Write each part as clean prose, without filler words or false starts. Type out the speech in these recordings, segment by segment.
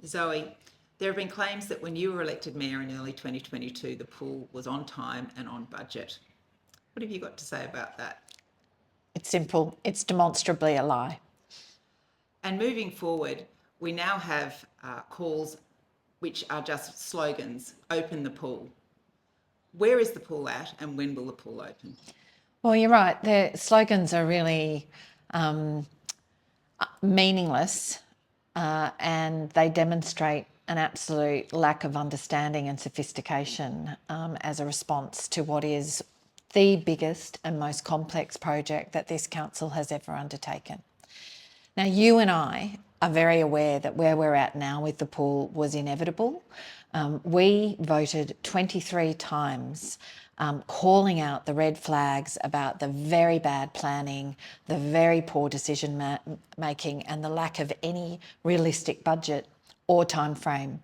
Zoe, there have been claims that when you were elected mayor in early 2022, the pool was on time and on budget. What have you got to say about that? It's simple. It's demonstrably a lie. And moving forward, we now have calls which are just slogans, open the pool. Where is the pool at and when will the pool open? Well, you're right. The slogans are really meaningless and they demonstrate an absolute lack of understanding and sophistication as a response to what is the biggest and most complex project that this council has ever undertaken. Now, you and I are very aware that where we're at now with the pool was inevitable. We voted 23 times calling out the red flags about the very bad planning, the very poor decision making and the lack of any realistic budget or time frame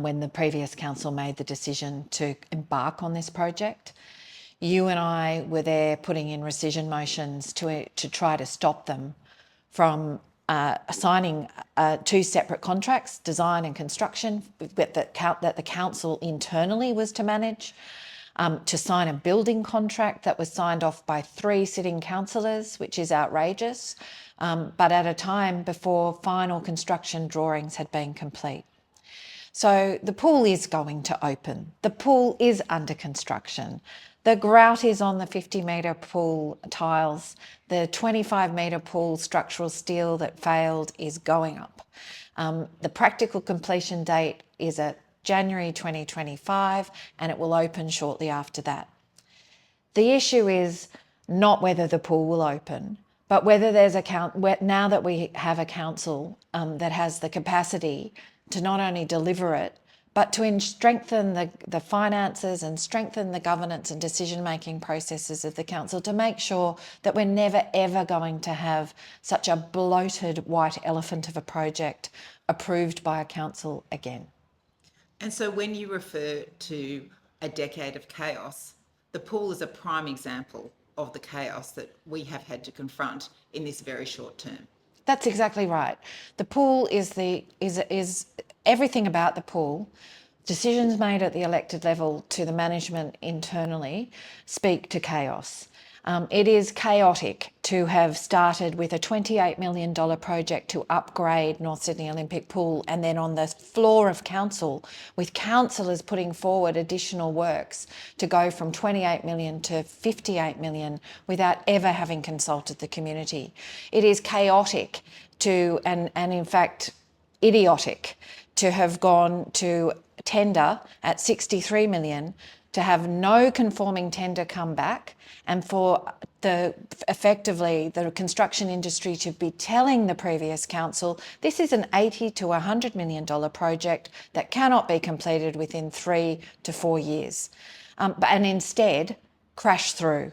when the previous council made the decision to embark on this project. You and I were there putting in rescission motions to try to stop them from assigning two separate contracts, design and construction, that the council internally was to manage, to sign a building contract that was signed off by 3 sitting councillors, which is outrageous, but at a time before final construction drawings had been complete. So the pool is going to open. The pool is under construction. The grout is on the 50-metre pool tiles. The 25-metre pool structural steel that failed is going up. The practical completion date is at January 2025 and it will open shortly after that. The issue is not whether the pool will open, but whether there's now that we have a council that has the capacity to not only deliver it, but to strengthen the finances and strengthen the governance and decision-making processes of the council to make sure that we're never, ever going to have such a bloated white elephant of a project approved by a council again. And so when you refer to a decade of chaos, the pool is a prime example of the chaos that we have had to confront in this very short term. That's exactly right. The pool is everything about the pool. Decisions made at the elected level to the management internally speak to chaos. It is chaotic to have started with a $28 million project to upgrade North Sydney Olympic Pool and then on the floor of council, with councillors putting forward additional works to go from 28 million to 58 million without ever having consulted the community. It is chaotic and in fact idiotic to have gone to tender at 63 million, to have no conforming tender come back, and for effectively the construction industry to be telling the previous council this is an $80 to $100 million project that cannot be completed within 3 to 4 years, and instead crash through.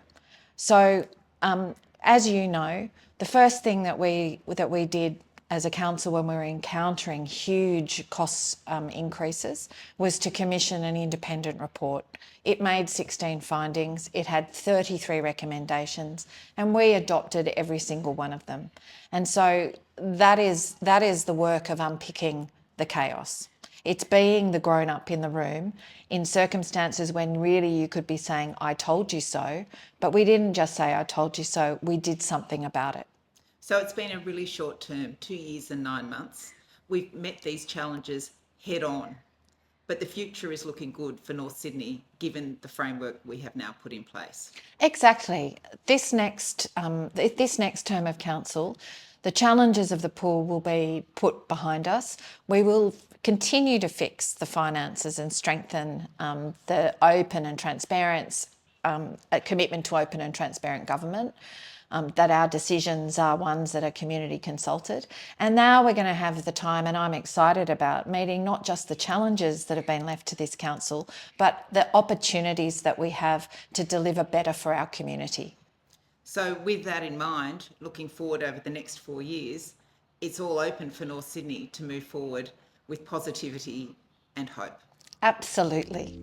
So as you know, the first thing that we did as a council when we were encountering huge cost increases was to commission an independent report. It made 16 findings, it had 33 recommendations, and we adopted every single one of them. And so that is the work of unpicking the chaos. It's being the grown-up in the room in circumstances when really you could be saying, I told you so, but we didn't just say, I told you so, we did something about it. So it's been a really short term, 2 years and 9 months. We've met these challenges head on, but the future is looking good for North Sydney, given the framework we have now put in place. Exactly. This next term of council, the challenges of the pool will be put behind us. We will continue to fix the finances and strengthen the open and transparent, a commitment to open and transparent government. That our decisions are ones that are community consulted. And now we're going to have the time, and I'm excited about meeting not just the challenges that have been left to this council, but the opportunities that we have to deliver better for our community. So with that in mind, looking forward over the next 4 years, it's all open for North Sydney to move forward with positivity and hope. Absolutely.